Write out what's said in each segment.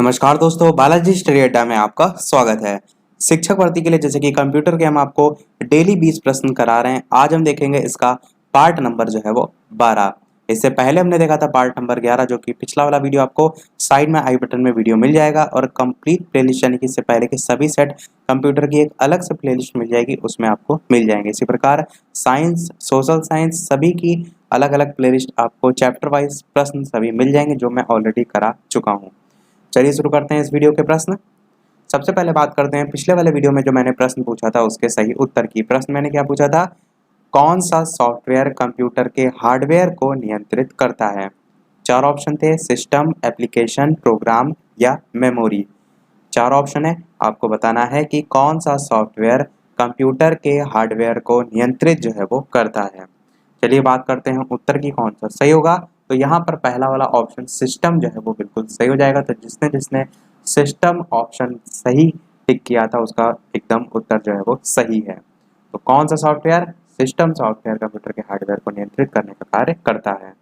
नमस्कार दोस्तों, बालाजी स्टडी अड्डा में आपका स्वागत है। शिक्षक भर्ती के लिए जैसे कि कंप्यूटर के हम आपको डेली 20 प्रश्न करा रहे हैं। आज हम देखेंगे इसका पार्ट नंबर जो है वो 12। इससे पहले हमने देखा था पार्ट नंबर 11, जो कि पिछला वाला वीडियो आपको साइड में आई बटन में वीडियो मिल जाएगा और कंप्लीट प्लेलिस्ट यानी कि इससे पहले के सभी सेट कंप्यूटर की एक अलग से प्लेलिस्ट मिल जाएगी, उसमें आपको मिल जाएंगे। इसी प्रकार साइंस, सोशल साइंस सभी की अलग अलग प्लेलिस्ट आपको चैप्टर वाइज प्रश्न सभी मिल जाएंगे, जो मैं ऑलरेडी करा चुका हूँ। चलिए शुरू करते हैं इस वीडियो के प्रश्न। सबसे पहले बात करते हैं पिछले वाले वीडियो में जो मैंने प्रश्न पूछा था उसके सही उत्तर की। प्रश्न मैंने क्या पूछा था? कौन सा सॉफ्टवेयर कंप्यूटर के हार्डवेयर को नियंत्रित करता है? चार ऑप्शन थे, सिस्टम, एप्लीकेशन, प्रोग्राम या मेमोरी। चार ऑप्शन है, आपको बताना है कि कौन सा सॉफ्टवेयर कंप्यूटर के हार्डवेयर को नियंत्रित जो है वो करता है। चलिए बात करते हैं उत्तर की, कौन सा सही होगा। तो यहाँ पर पहला वाला ऑप्शन सिस्टम जो है वो बिल्कुल सही हो जाएगा। तो जिसने जिसने सिस्टम ऑप्शन सही टिक किया था उसका एकदम उत्तर जो है वो सही है। तो कौन सा सॉफ्टवेयर? सिस्टम सॉफ्टवेयर कंप्यूटर के हार्डवेयर को नियंत्रित करने का कार्य करता है।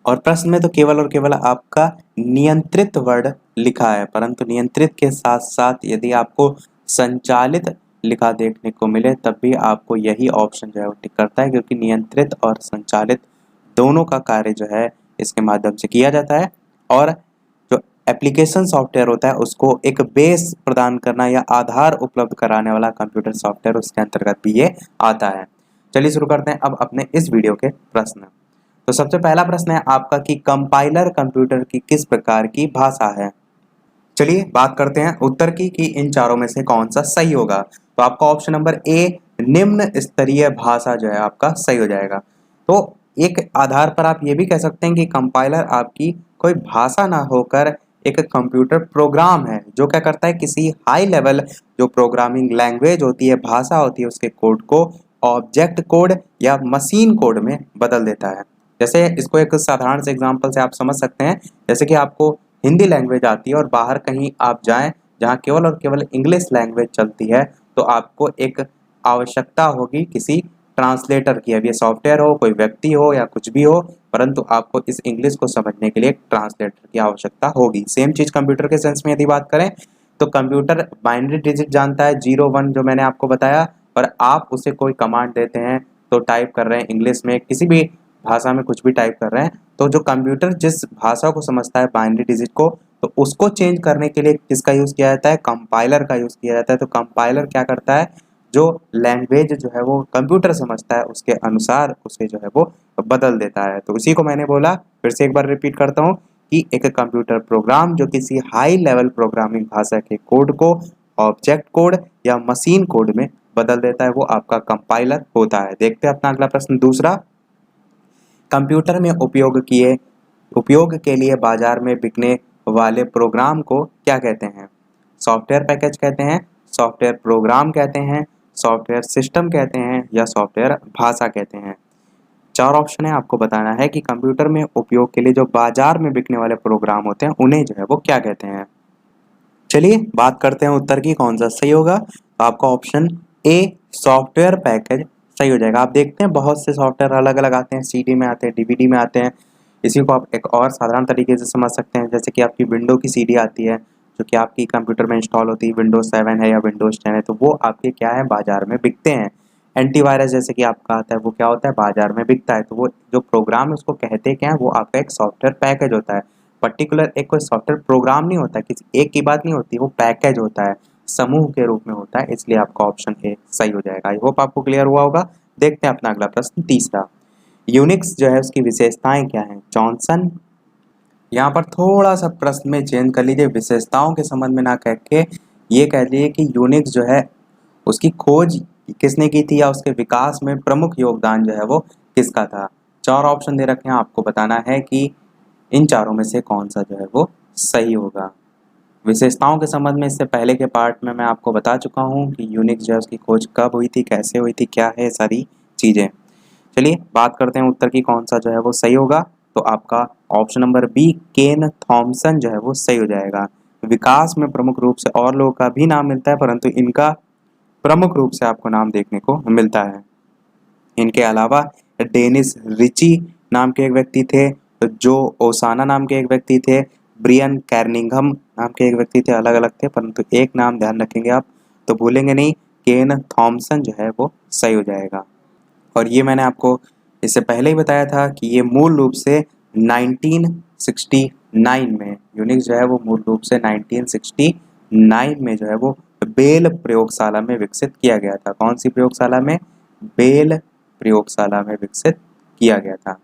और प्रश्न में तो केवल और केवल आपका नियंत्रित वर्ड लिखा है, परंतु नियंत्रित के साथ साथ यदि आपको संचालित लिखा देखने को मिले तब भी आपको यही ऑप्शन जो है वो टिक करता है, क्योंकि नियंत्रित और संचालित दोनों का कार्य जो है इसके माध्यम से किया जाता है। और जो एप्लीकेशन सॉफ्टवेयर होता है उसको एक बेस प्रदान करना या आधार उपलब्ध कराने वाला कंप्यूटर सॉफ्टवेयर, उसके अंतर्गत भी ये आता है। चलिए शुरू करते हैं अब अपने इस वीडियो के प्रश्न। तो सबसे पहला प्रश्न है आपका कि कंपाइलर कंप्यूटर की किस प्रकार की भाषा है? चलिए बात करते हैं उत्तर की कि इन चारों में से कौन सा सही होगा। तो आपका ऑप्शन नंबर ए, निम्न स्तरीय भाषा जो है आपका सही हो जाएगा। तो एक आधार पर आप ये भी कह सकते हैं कि कंपाइलर आपकी कोई भाषा ना होकर एक कंप्यूटर प्रोग्राम है, जो क्या करता है किसी हाई लेवल जो प्रोग्रामिंग लैंग्वेज होती है, भाषा होती है, उसके कोड को ऑब्जेक्ट कोड या मशीन कोड में बदल देता है। जैसे इसको एक साधारण से एग्जांपल से आप समझ सकते हैं, जैसे कि आपको हिंदी लैंग्वेज आती है और बाहर कहीं आप जाएं जहां केवल और केवल इंग्लिश लैंग्वेज चलती है, तो आपको एक आवश्यकता होगी किसी ट्रांसलेटर की। अब ये सॉफ्टवेयर हो, कोई व्यक्ति हो या कुछ भी हो, परंतु आपको इस इंग्लिश को समझने के लिए एक ट्रांसलेटर की आवश्यकता होगी। सेम चीज कंप्यूटर के सेंस में यदि बात करें तो कंप्यूटर बाइनरी डिजिट जानता है, 0 1 जो मैंने आपको बताया, और आप उसे कोई कमांड देते हैं तो टाइप कर रहे हैं इंग्लिश में, किसी भी भाषा में कुछ भी टाइप कर रहे हैं, तो जो कंप्यूटर जिस भाषा को समझता है बाइनरी डिजिट को, तो उसको चेंज करने के लिए किसका यूज किया जाता है? कंपाइलर का यूज किया जाता है। तो कंपाइलर क्या करता है? जो लैंग्वेज जो है वो कंप्यूटर समझता है उसके अनुसार उसे जो है वो बदल देता है। तो उसी को मैंने बोला, फिर से एक बार रिपीट करता हूँ कि एक कंप्यूटर प्रोग्राम जो किसी हाई लेवल प्रोग्रामिंग भाषा के कोड को ऑब्जेक्ट कोड या मशीन कोड में बदल देता है, वो आपका कंपाइलर होता है। देखते हैं अपना अगला प्रश्न दूसरा। कंप्यूटर में उपयोग के लिए बाजार में बिकने वाले प्रोग्राम को क्या कहते हैं? सॉफ्टवेयर पैकेज कहते हैं, सॉफ्टवेयर प्रोग्राम कहते हैं, सॉफ्टवेयर सिस्टम कहते हैं या सॉफ्टवेयर भाषा कहते हैं। चार ऑप्शन है, आपको बताना है कि कंप्यूटर में उपयोग के लिए जो बाजार में बिकने वाले प्रोग्राम होते हैं उन्हें जो है वो क्या कहते हैं। चलिए बात करते हैं उत्तर की, कौन सा सही होगा। तो आपका ऑप्शन ए, सॉफ्टवेयर पैकेज सही हो जाएगा। आप देखते हैं बहुत से सॉफ्टवेयर अलग अलग आते हैं, सीडी में आते हैं, डीवीडी में आते हैं। इसी को आप एक और साधारण तरीके से समझ सकते हैं, जैसे कि आपकी विंडो की सीडी आती है जो कि आपकी कंप्यूटर में इंस्टॉल होती है, विंडोज 7 है या विंडोज 10 है, तो वो आपके क्या है, बाजार में बिकते हैं। एंटीवायरस जैसे कि आपका आता है, वो क्या होता है, बाजार में बिकता है। तो वो जो प्रोग्राम है उसको कहते क्या है, वो आपका एक सॉफ्टवेयर पैकेज होता है। पर्टिकुलर एक कोई सॉफ्टवेयर प्रोग्राम नहीं होता, किसी एक की बात नहीं होती, वो पैकेज होता है, समूह के रूप में होता है, इसलिए आपका ऑप्शन ए सही हो जाएगा। आई होप आपको क्लियर हुआ होगा। देखते हैं अपना अगला प्रश्न तीसरा। यूनिक्स जो है उसकी विशेषताएं क्या हैं? जॉनसन, यहाँ पर थोड़ा सा प्रश्न में चेंज कर लीजिए, विशेषताओं के संबंध में ना कह के ये कह लीजिए कि यूनिक्स जो है उसकी खोज किसने की थी या उसके विकास में प्रमुख योगदान जो है वो किसका था। चार ऑप्शन दे रखे हैं, आपको बताना है कि इन चारों में से कौन सा जो है वो सही होगा। विशेषताओं के संबंध में इससे पहले के पार्ट में मैं आपको बता चुका हूँ कि यूनिक्स जो है उसकी खोज कब हुई थी, कैसे हुई थी, क्या है सारी चीज़ें। चलिए बात करते हैं उत्तर की, कौन सा जो है वो सही होगा। तो आपका ऑप्शन नंबर बी, केन थॉमसन जो है वो सही हो जाएगा। विकास में प्रमुख रूप से और लोगों का भी नाम मिलता है, परंतु इनका प्रमुख रूप से आपको नाम देखने को मिलता है। इनके अलावा डेनिस रिची नाम के एक व्यक्ति थे, जो ओसाना नाम के एक व्यक्ति थे, ब्रियन कैर्निंघम नाम के एक व्यक्ति थे, अलग अलग थे, परंतु एक नाम ध्यान रखेंगे आप तो भूलेंगे नहीं। केन थॉमसन जो है वो सही हो जाएगा। और ये मैंने आपको इससे पहले ही बताया था कि ये मूल रूप से 1969 में यूनिक्स जो है वो मूल रूप से 1969 में जो है वो बेल प्रयोगशाला में विकसित किया गया था। कौन सी प्रयोगशाला में? बेल प्रयोगशाला में विकसित किया गया था।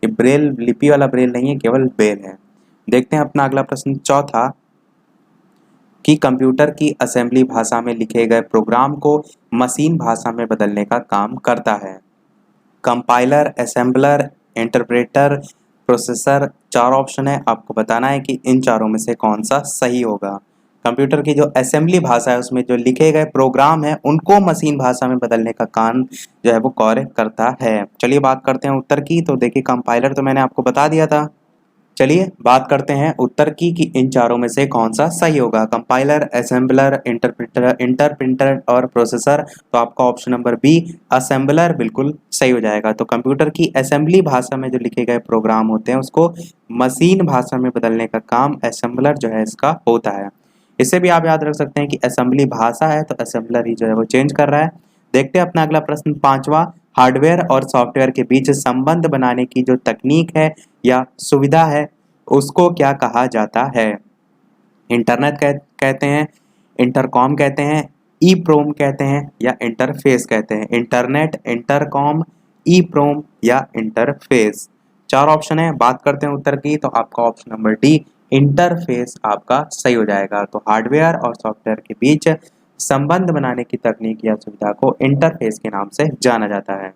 ये ब्रेल लिपि वाला ब्रेल नहीं है, केवल बेल है। देखते हैं अपना अगला प्रश्न चौथा कि कंप्यूटर की असेंबली भाषा में लिखे गए प्रोग्राम को मशीन भाषा में बदलने का काम करता है। Compiler, assembler, interpreter, processor. 4 option है, आपको बताना है कि इन चारों में से कौन सा सही होगा। कंप्यूटर की जो असेंबली भाषा है उसमें जो लिखे गए प्रोग्राम है उनको मशीन भाषा में बदलने का काम जो है वो कार्य करता है। चलिए बात करते हैं उत्तर की। तो देखिए कंपाइलर तो मैंने आपको बता दिया था। चलिए बात करते हैं उत्तर की कि इन चारों में से कौन सा सही होगा। कंपाइलर, असेंबलर, इंटरप्रिटर और प्रोसेसर। तो आपका ऑप्शन नंबर बी असेंबलर बिल्कुल सही हो जाएगा। तो कंप्यूटर की असेंबली भाषा में जो लिखे गए प्रोग्राम होते हैं उसको मशीन भाषा में बदलने का काम असेंबलर जो है इसका होता है। इससे भी आप याद रख सकते हैं कि असेंबली भाषा है तो असेंबलर ही जो है वो चेंज कर रहा है। देखते हैं अपना अगला प्रश्न पांचवा। हार्डवेयर और सॉफ्टवेयर के बीच संबंध बनाने की जो तकनीक है या सुविधा है उसको क्या कहा जाता है? इंटरनेट कहते हैं, इंटरकॉम कहते हैं, ई प्रोम कहते हैं या इंटरफेस कहते हैं। इंटरनेट, इंटरकॉम, ई प्रोम या इंटरफेस। 4 ऑप्शन है। बात करते हैं उत्तर की। तो आपका ऑप्शन नंबर डी इंटरफेस आपका सही हो जाएगा। तो हार्डवेयर और सॉफ्टवेयर के बीच संबंध बनाने की तकनीक या सुविधा को इंटरफेस के नाम से जाना जाता है।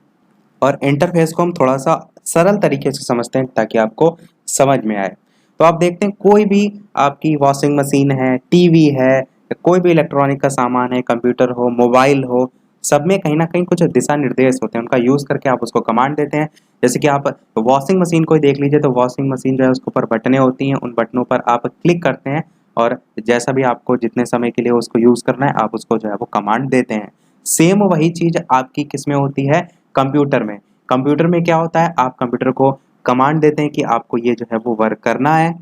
और इंटरफेस को हम थोड़ा सा सरल तरीके से समझते हैं ताकि आपको समझ में आए। तो आप देखते हैं कोई भी आपकी वॉशिंग मशीन है, टीवी है, कोई भी इलेक्ट्रॉनिक का सामान है, कंप्यूटर हो, मोबाइल हो, सब में कहीं ना कहीं कुछ दिशा निर्देश होते हैं। उनका यूज़ करके आप उसको कमांड देते हैं। जैसे कि आप वॉशिंग मशीन को ही देख लीजिए तो वॉशिंग मशीन जो है उसके ऊपर बटनें होती हैं, उन बटनों पर आप क्लिक करते हैं और जैसा भी आपको जितने समय के लिए उसको यूज़ करना है आप उसको जो है वो कमांड देते हैं। सेम वही चीज़ आपकी किस में होती है? कंप्यूटर में। कंप्यूटर में क्या होता है? आप कंप्यूटर को कमांड देते हैं कि आपको ये जो है वो वर्क करना है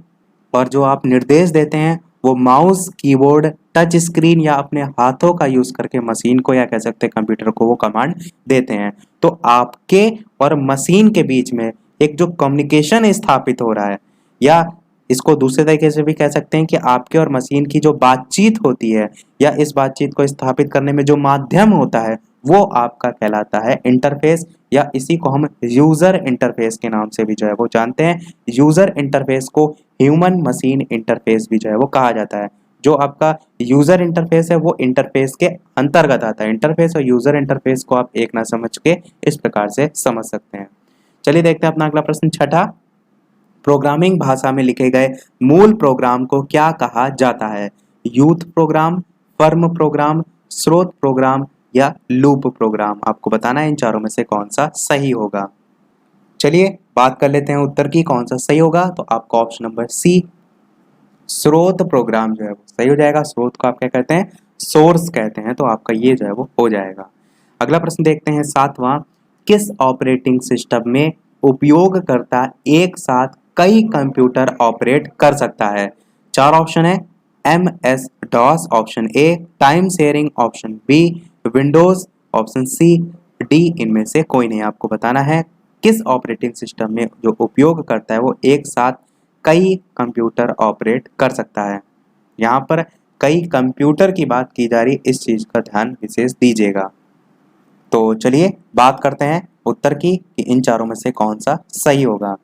और जो आप निर्देश देते हैं वो माउस, कीबोर्ड, टच स्क्रीन या अपने हाथों का यूज करके मशीन को या कह सकते हैं कंप्यूटर को वो कमांड देते हैं। तो आपके और मशीन के बीच में एक जो कम्युनिकेशन स्थापित हो रहा है या इसको दूसरे तरीके से भी कह सकते हैं कि आपके और मशीन की जो बातचीत होती है या इस बातचीत को स्थापित करने में जो माध्यम होता है वो आपका कहलाता है इंटरफेस या इसी को हम यूजर इंटरफेस के नाम से भी जो है वो जानते हैं। यूजर इंटरफेस को ह्यूमन मशीन इंटरफेस भी जो है वो कहा जाता है। जो आपका यूजर इंटरफेस है वो इंटरफेस के अंतर्गत आता है। इंटरफेस और यूजर इंटरफेस को आप एक ना समझ के इस प्रकार से समझ सकते हैं। चलिए देखते हैं अपना अगला प्रश्न छठा। प्रोग्रामिंग भाषा में लिखे गए मूल प्रोग्राम को क्या कहा जाता है? यूथ प्रोग्राम, फर्म प्रोग्राम, स्रोत प्रोग्राम या लूप प्रोग्राम। आपको बताना है इन चारों में से कौन सा सही होगा। चलिए बात कर लेते हैं उत्तर की कौन सा सही होगा। तो आपका ऑप्शन नंबर सी स्रोत प्रोग्राम जो है वो सही हो जाएगा। स्रोत को आप क्या कहते हैं? सोर्स कहते हैं। तो आपका ये जो है वो हो जाएगा। अगला प्रश्न देखते हैं सातवां। किस ऑपरेटिंग सिस्टम में उपयोगकर्ता एक साथ कई कंप्यूटर ऑपरेट कर सकता है? 4 ऑप्शन है। M S DOS option A, time sharing option B, Windows option C, D इनमें से कोई नहीं। आपको बताना है किस ऑपरेटिंग सिस्टम में जो उपयोग करता है वो एक साथ कई कंप्यूटर ऑपरेट कर सकता है। यहाँ पर कई कंप्यूटर की बात की जा रही, इस चीज का ध्यान विशेष दीजिएगा। तो चलिए बात करते हैं उत्तर की कि इन चारों में से कौन सा सही होगा।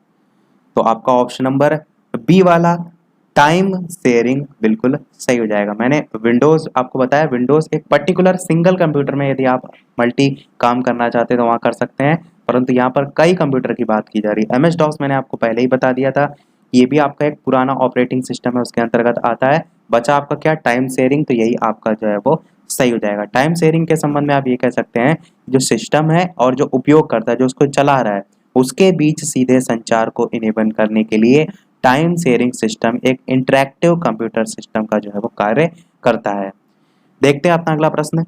तो आपका ऑप्शन नंबर बी वाला टाइम शेयरिंग बिल्कुल सही हो जाएगा। मैंने विंडोज आपको बताया, विंडोज एक पर्टिकुलर सिंगल कंप्यूटर में यदि आप मल्टी काम करना चाहते हैं तो वहाँ कर सकते हैं, परंतु यहाँ पर कई कंप्यूटर की बात की जा रही है। एम एस डॉस मैंने आपको पहले ही बता दिया था, ये भी आपका एक पुराना ऑपरेटिंग सिस्टम है उसके अंतर्गत आता है। बचा आपका क्या? Time sharing. तो यही आपका जो है वो सही हो जाएगा। टाइम शेयरिंग के संबंध में आप ये कह सकते हैं जो सिस्टम है और जो उपयोग करता है जो उसको चला रहा है उसके बीच सीधे संचार को इनेबल करने के लिए टाइम शेयरिंग सिस्टम एक इंटरैक्टिव कंप्यूटर सिस्टम का जो है वो कार्य करता है। देखते हैं अपना अगला प्रश्न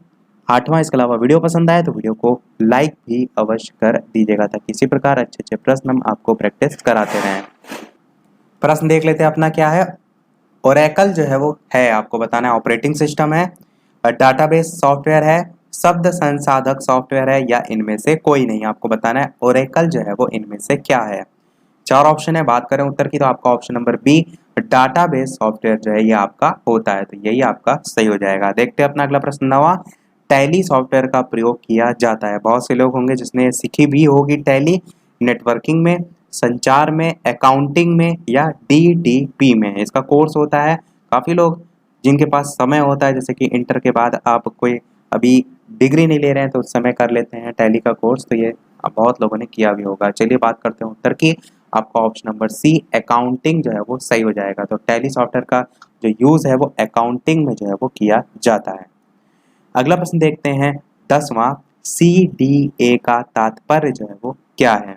आठवां। इसके अलावा वीडियो पसंद आए तो वीडियो को लाइक भी अवश्य कर दीजिएगा ताकि इसी प्रकार अच्छे अच्छे प्रश्न हम आपको प्रैक्टिस कराते रहें। प्रश्न देख लेते हैं अपना क्या है। ओरेकल जो है वो है, आपको बताना है ऑपरेटिंग सिस्टम है, डाटाबेस सॉफ्टवेयर है, शब्द संसाधक सॉफ्टवेयर है, या इनमें से कोई नहीं। आपको बताना है ओरेकल जो है वो इनमें से क्या है। चार ऑप्शन है, बात करें उत्तर की तो आपका option number B database software जो है ये आपका होता है, तो यही आपका सही हो जाएगा। देखते हैं अपना अगला प्रश्न 9वां, टैली सॉफ्टवेयर का प्रयोग किया जाता है। बहुत से लोग होंगे जिसने सीखी भी होगी टैली, नेटवर्किंग में, संचार में, अकाउंटिंग में, या डीटीपी में इसका कोर्स होता है। काफ़ी लोग जिनके पास समय होता है, जैसे कि इंटर के बाद आप कोई अभी डिग्री नहीं ले रहे हैं तो उस समय कर लेते हैं टैली का कोर्स, तो ये बहुत लोगों ने किया भी होगा। चलिए बात करते हैं उत्तर की। आपका ऑप्शन नंबर सी अकाउंटिंग जो है वो सही हो जाएगा। तो टैली सॉफ्टवेयर का जो यूज़ है वो अकाउंटिंग में जो है वो किया जाता है। अगला प्रश्न देखते हैं 10वां, CDA का तात्पर्य जो है वो क्या है।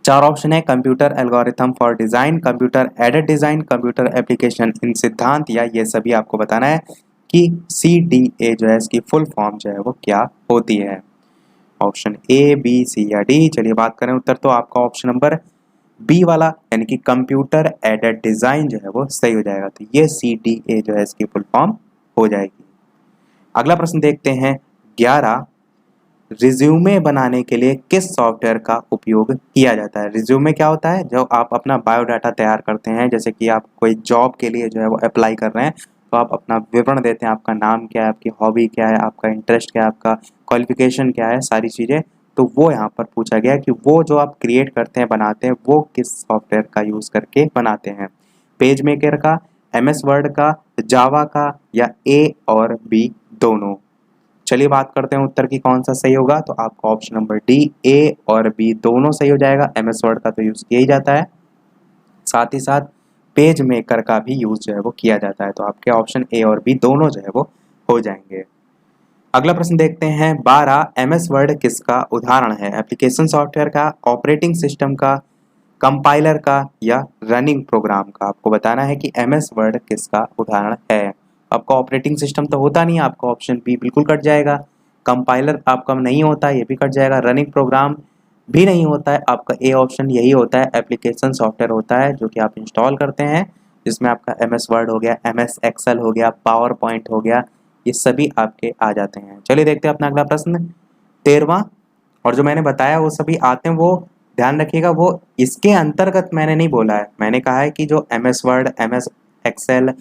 चार ऑप्शन है, computer algorithm for design, computer aided design, computer application in सिद्धांत, या ये सभी आपको बताना है कि CDA जो है इसकी फुल फॉर्म जो है वो क्या होती है। ऑप्शन ए, बी, सी या डी। चलिए बात करें उत्तर तो आपका ऑप्शन नंबर बी वाला यानी कि कंप्यूटर एडेड डिजाइन जो है वो सही हो जाएगा। तो ये CDA जो है इसकी फुल फॉर्म हो जाएगी। अगला प्रश्न देखते हैं 11, रिज्यूमे बनाने के लिए किस सॉफ्टवेयर का उपयोग किया जाता है। रिज्यूमे क्या होता है, जो आप अपना बायोडाटा तैयार करते हैं, जैसे कि आप कोई जॉब के लिए जो है वो अप्लाई कर रहे हैं, तो आप अपना विवरण देते हैं, आपका नाम क्या है, आपकी हॉबी क्या है, आपका इंटरेस्ट क्या है, आपका क्वालिफिकेशन क्या है, सारी चीज़ें। तो वो यहाँ पर पूछा गया कि वो जो आप क्रिएट करते हैं, बनाते हैं, वो किस सॉफ्टवेयर का यूज़ करके बनाते हैं। पेज मेकर का, MS वर्ड का, जावा का, या ए और बी दोनों। चलिए बात करते हैं उत्तर की कौन सा सही होगा। तो आपका ऑप्शन नंबर डी ए और बी दोनों सही हो जाएगा। MS वर्ड का तो यूज़ किया ही जाता है, साथ ही साथ पेज मेकर का भी यूज़ जो है वो किया जाता है। तो आपके ऑप्शन ए और बी दोनों जो है वो हो जाएंगे। अगला प्रश्न देखते हैं 12, MS वर्ड किसका उदाहरण है। एप्लीकेशन सॉफ्टवेयर का, ऑपरेटिंग सिस्टम का, कंपाइलर का, या रनिंग प्रोग्राम का। आपको बताना है कि MS वर्ड किसका उदाहरण है। आपका ऑपरेटिंग सिस्टम तो होता नहीं है, आपका ऑप्शन बी बिल्कुल कट जाएगा। कंपाइलर आपका नहीं होता, ये भी कट जाएगा। रनिंग प्रोग्राम भी नहीं होता है, आपका ए ऑप्शन यही होता है। एप्लीकेशन सॉफ्टवेयर होता है जो कि आप इंस्टॉल करते हैं, जिसमें आपका MS वर्ड हो गया, MS एक्सेल हो गया, पावर पॉइंट हो गया, ये सभी आपके आ जाते हैं। चलिए देखते हैं अपना अगला प्रश्न 13वां, और जो मैंने बताया वो सभी आते हैं, वो ध्यान रखिएगा, वो इसके अंतर्गत मैंने नहीं बोला है। मैंने कहा है कि जो MS वर्ड, MS एक्सेल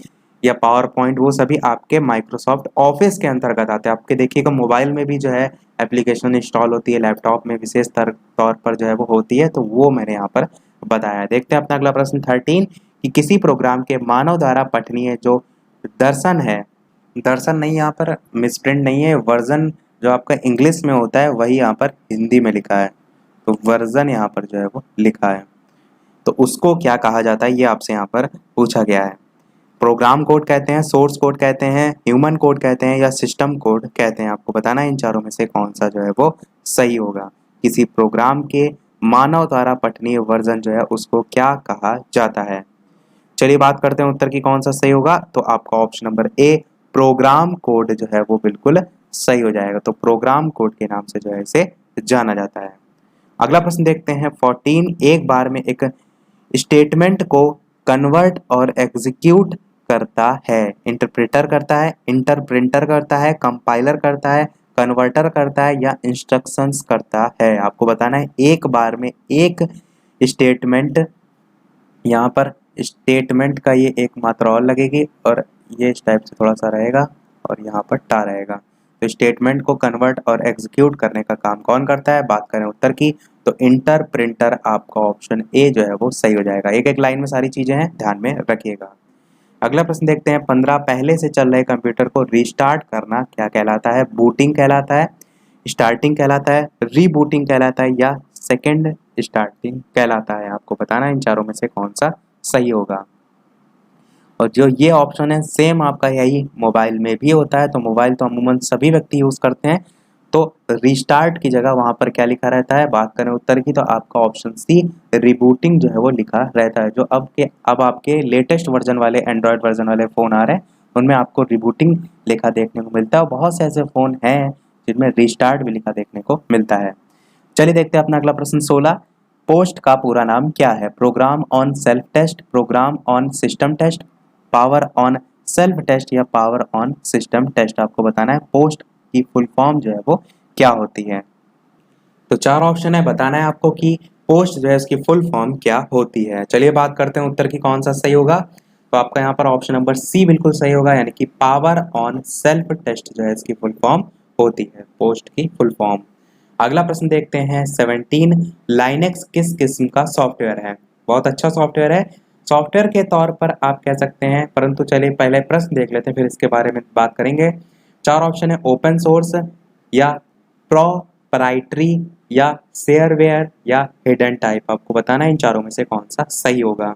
या पावर पॉइंट, वो सभी आपके माइक्रोसॉफ्ट ऑफिस के अंतर्गत आते हैं। आपके देखिएगा मोबाइल में भी जो है एप्लीकेशन इंस्टॉल होती है, लैपटॉप में विशेष तौर पर जो है वो होती है, तो वो मैंने यहाँ पर बताया है। देखते हैं अपना अगला प्रश्न 13, कि किसी प्रोग्राम के मानव द्वारा पठनीय जो दर्शन है, दर्शन नहीं, यहाँ पर मिसप्रिंट नहीं है, वर्जन जो आपका इंग्लिश में होता है वही यहाँ पर हिंदी में लिखा है, तो वर्जन यहाँ पर जो है वो लिखा है, तो उसको क्या कहा जाता है ये आपसे यहाँ पर पूछा गया है। प्रोग्राम कोड कहते हैं, सोर्स कोड कहते हैं, ह्यूमन कोड कहते हैं, या सिस्टम कोड कहते हैं। आपको बताना है इन चारों में से कौन सा जो है वो सही होगा। किसी प्रोग्राम के मानव द्वारा पठनीय वर्जन जो है उसको क्या कहा जाता है। चलिए बात करते हैं उत्तर की कौन सा सही होगा। तो आपका option number A program code जो है वो बिल्कुल सही हो जाएगा। तो प्रोग्राम कोड के नाम से जो है इसे जाना जाता है। अगला प्रश्न देखते हैं 14, एक बार में एक स्टेटमेंट को कन्वर्ट और एग्जीक्यूट करता है। इंटरप्रेटर करता है, इंटरप्रिंटर करता है, कंपाइलर करता है, कन्वर्टर करता है, या इंस्ट्रक्शंस करता है। आपको बताना है एक बार में एक स्टेटमेंट, यहाँ पर स्टेटमेंट का ये एक मात्रा और लगेगी, और ये इस टाइप से थोड़ा सा रहेगा, और यहाँ पर टा रहेगा। तो स्टेटमेंट को कन्वर्ट और एग्जीक्यूट करने का काम कौन करता है। बात करें उत्तर की तो इंटरप्रिंटर आपका ऑप्शन ए जो है वो सही हो जाएगा। एक एक लाइन में सारी चीजें हैं, ध्यान में रखिएगा। अगला प्रश्न देखते हैं 15, पहले से चल रहे कंप्यूटर को रीस्टार्ट करना क्या कहलाता है। बूटिंग कहलाता है, स्टार्टिंग कहलाता है, रीबूटिंग कहलाता है, या सेकेंड स्टार्टिंग कहलाता है। आपको बताना है इन चारों में से कौन सा सही होगा। और जो ये ऑप्शन है सेम आपका यही मोबाइल में भी होता है, तो मोबाइल तो अमूमन सभी व्यक्ति यूज़ करते हैं, तो रिस्टार्ट की जगह वहाँ पर क्या लिखा रहता है। बात करें उत्तर की तो आपका ऑप्शन सी रिबूटिंग जो है वो लिखा रहता है। जो अब आपके लेटेस्ट वर्जन वाले एंड्रॉयड वर्जन वाले फ़ोन आ रहे हैं उनमें आपको रिबूटिंग लिखा देखने को मिलता है, और बहुत से ऐसे फ़ोन हैं जिनमें रिस्टार्ट भी लिखा देखने को मिलता है। चलिए देखते हैं अपना अगला प्रश्न 16, पोस्ट का पूरा नाम क्या है? Program on self test, program on system test, power on self test या पावर ऑन सिस्टम टेस्ट आपको बताना है। पोस्ट की फुल फॉर्म जो है वो क्या होती है? तो 4 ऑप्शन है, बताना है आपको कि पोस्ट जो है इसकी फुल फॉर्म क्या होती है। चलिए बात करते हैं उत्तर की कौन सा सही होगा। तो आपका यहाँ पर ऑप्शन नंबर सी बिल्कुल सही होगा, यानी कि पावर ऑन सेल्फ टेस्ट जो है इसकी फुल फॉर्म होती है, पोस्ट की फुल फॉर्म। अगला प्रश्न देखते हैं 17, लाइनेक्स किस किस्म का सॉफ्टवेयर है? बहुत अच्छा सॉफ्टवेयर है, सॉफ्टवेयर के तौर पर आप कह सकते हैं, परंतु चलिए पहले प्रश्न देख लेते हैं फिर इसके बारे में बात करेंगे। 4 ऑप्शन है, ओपन सोर्स या प्रोप्राइटरी या शेयरवेयर या हिडन टाइप। आपको बताना है इन चारों में से कौन सा सही होगा।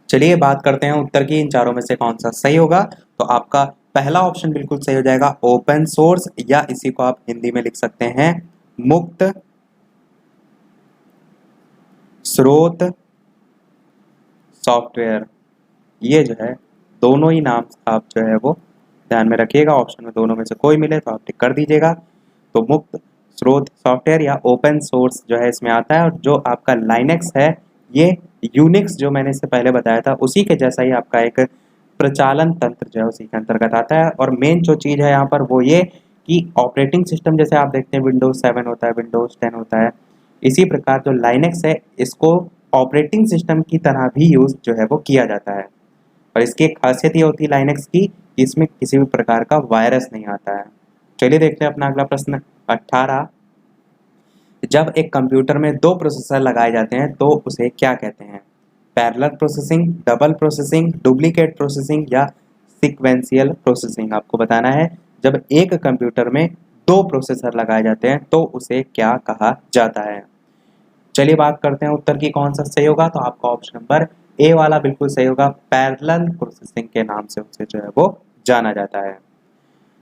चलिए बात करते हैं उत्तर की, इन चारों में से कौन सा सही होगा। तो आपका पहला ऑप्शन बिल्कुल सही हो जाएगा, ओपन सोर्स, या इसी को आप हिंदी में लिख सकते हैं मुक्त स्रोत सॉफ्टवेयर। ये जो है दोनों ही नाम आप जो है वो ध्यान में रखिएगा, ऑप्शन में दोनों में से कोई मिले तो आप टिक कर दीजिएगा। तो मुक्त स्रोत सॉफ्टवेयर या ओपन सोर्स जो है इसमें आता है। और जो आपका लाइनेक्स है ये यूनिक्स जो मैंने इससे पहले बताया था उसी के जैसा ही आपका एक प्रचालन तंत्र जो है उसी के अंतर्गत आता है। और मेन जो चीज़ है यहाँ पर वो ये कि ऑपरेटिंग सिस्टम जैसे आप देखते हैं विंडोज 7 होता है, विंडोज 10 होता है, इसी प्रकार जो लाइनेक्स है इसको ऑपरेटिंग सिस्टम की तरह भी यूज जो है वो किया जाता है। और इसकी एक खासियत ये होती है लाइनेक्स की कि इसमें किसी भी प्रकार का वायरस नहीं आता है। चलिए देखते हैं अपना अगला प्रश्न 18, जब एक कंप्यूटर में 2 प्रोसेसर लगाए जाते हैं तो उसे क्या कहते हैं? Parallel processing, double processing, duplicate processing या सीक्वेंशियल प्रोसेसिंग। आपको बताना है जब एक कंप्यूटर में 2 प्रोसेसर लगाए जाते हैं तो उसे क्या कहा जाता है। चलिए बात करते हैं उत्तर की कौन सा सही होगा। तो आपका ऑप्शन नंबर ए वाला बिल्कुल सही होगा, पैरेलल प्रोसेसिंग के नाम से उसे जो है वो जाना जाता है।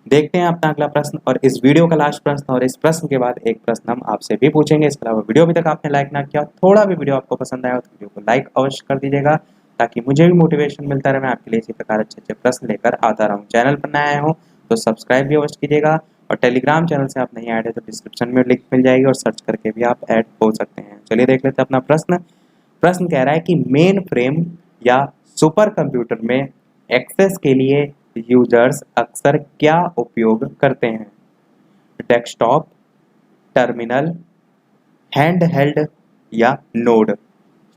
देखते हैं अपना अगला प्रश्न और इस वीडियो का लास्ट प्रश्न, और इस प्रश्न के बाद एक प्रश्न हम आपसे भी पूछेंगे। इसके अलावा वीडियो अभी तक आपने लाइक ना किया, थोड़ा भी वीडियो आपको पसंद आया तो वीडियो को लाइक अवश्य कर दीजिएगा ताकि मुझे भी मोटिवेशन मिलता रहे, मैं आपके लिए इसी प्रकार अच्छे अच्छे प्रश्न लेकर आता रहूँ। चैनल पर नया आया हूँ तो सब्सक्राइब भी अवश्य कीजिएगा, और टेलीग्राम चैनल से आप नहीं ऐड है तो डिस्क्रिप्शन में लिंक मिल जाएगी और सर्च करके भी आप ऐड हो सकते हैं। चलिए देख लेते हैं अपना प्रश्न। प्रश्न कह रहा है कि मेन फ्रेम या सुपर कंप्यूटर में एक्सेस के लिए यूजर्स अक्सर क्या उपयोग करते हैं? डेस्कटॉप, टर्मिनल, हैंडहेल्ड या नोड।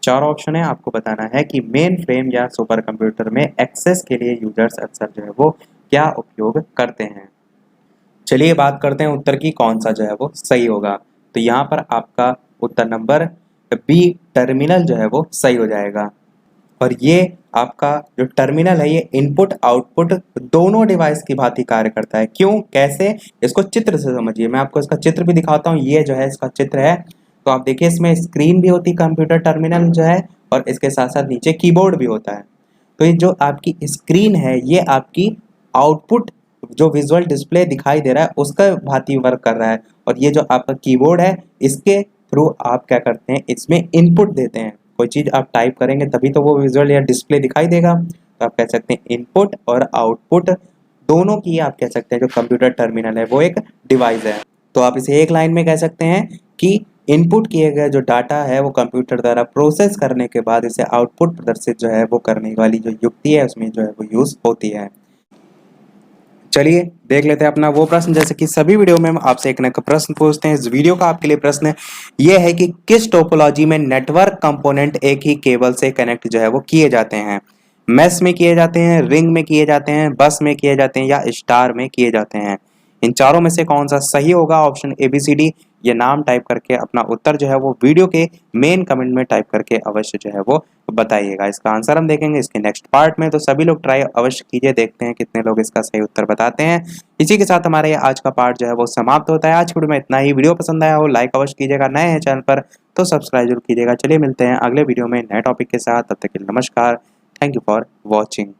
4 ऑप्शन है, आपको बताना है कि मेन फ्रेम या सुपर कंप्यूटर में एक्सेस के लिए यूजर्स अक्सर जो है वो क्या उपयोग करते हैं। चलिए बात करते हैं उत्तर की कौन सा जो है वो सही होगा। तो यहाँ पर आपका उत्तर नंबर बी टर्मिनल जो है वो सही हो जाएगा। और ये आपका जो टर्मिनल है ये इनपुट आउटपुट दोनों डिवाइस की भांति कार्य करता है। क्यों, कैसे, इसको चित्र से समझिए। मैं आपको इसका चित्र भी दिखाता हूँ। ये जो है इसका चित्र है, तो आप देखिए इसमें स्क्रीन भी होती है कंप्यूटर टर्मिनल जो है, और इसके साथ साथ नीचे कीबोर्ड भी होता है। तो ये जो आपकी स्क्रीन है ये आपकी आउटपुट जो विजुअल डिस्प्ले दिखाई दे रहा है उसका भांति वर्क कर रहा है, और ये जो आपका कीबोर्ड है इसके थ्रू आप क्या करते हैं, इसमें इनपुट देते हैं। कोई चीज़ आप टाइप करेंगे तभी तो वो विजुअल या डिस्प्ले दिखाई देगा। तो आप कह सकते हैं इनपुट और आउटपुट दोनों की आप कह सकते हैं जो कंप्यूटर टर्मिनल है वो एक डिवाइस है। तो आप इसे एक लाइन में कह सकते हैं कि इनपुट किए गए जो डाटा है वो कंप्यूटर द्वारा प्रोसेस करने के बाद इसे आउटपुट प्रदर्शित जो है वो करने वाली जो युक्ति है उसमें जो है वो यूज होती है। चलिए देख लेते हैं अपना वो प्रश्न, जैसे कि सभी वीडियो में हम आपसे एक न एक प्रश्न पूछते हैं। इस वीडियो का आपके लिए प्रश्न ये है कि किस टोपोलॉजी में नेटवर्क कंपोनेंट एक ही केबल से कनेक्ट जो है वो किए जाते हैं? मैश में किए जाते हैं, रिंग में किए जाते हैं, बस में किए जाते हैं या स्टार में किए जाते हैं? इन चारों में से कौन सा सही होगा? ऑप्शन ABCD ये नाम टाइप करके अपना उत्तर जो है वो वीडियो के मेन कमेंट में टाइप करके अवश्य जो है वो बताइएगा। इसका आंसर हम देखेंगे इसके नेक्स्ट पार्ट में, तो सभी लोग ट्राई अवश्य कीजिए, देखते हैं कितने लोग इसका सही उत्तर बताते हैं। इसी के साथ हमारा ये आज का पार्ट जो है वो समाप्त होता है। आज की वीडियो में इतना ही। वीडियो पसंद आया हो लाइक अवश्य कीजिएगा, नए हैं चैनल पर तो सब्सक्राइब जरूर कीजिएगा। चलिए मिलते हैं अगले वीडियो में नए टॉपिक के साथ, तब तक के लिए नमस्कार। Thank you for watching.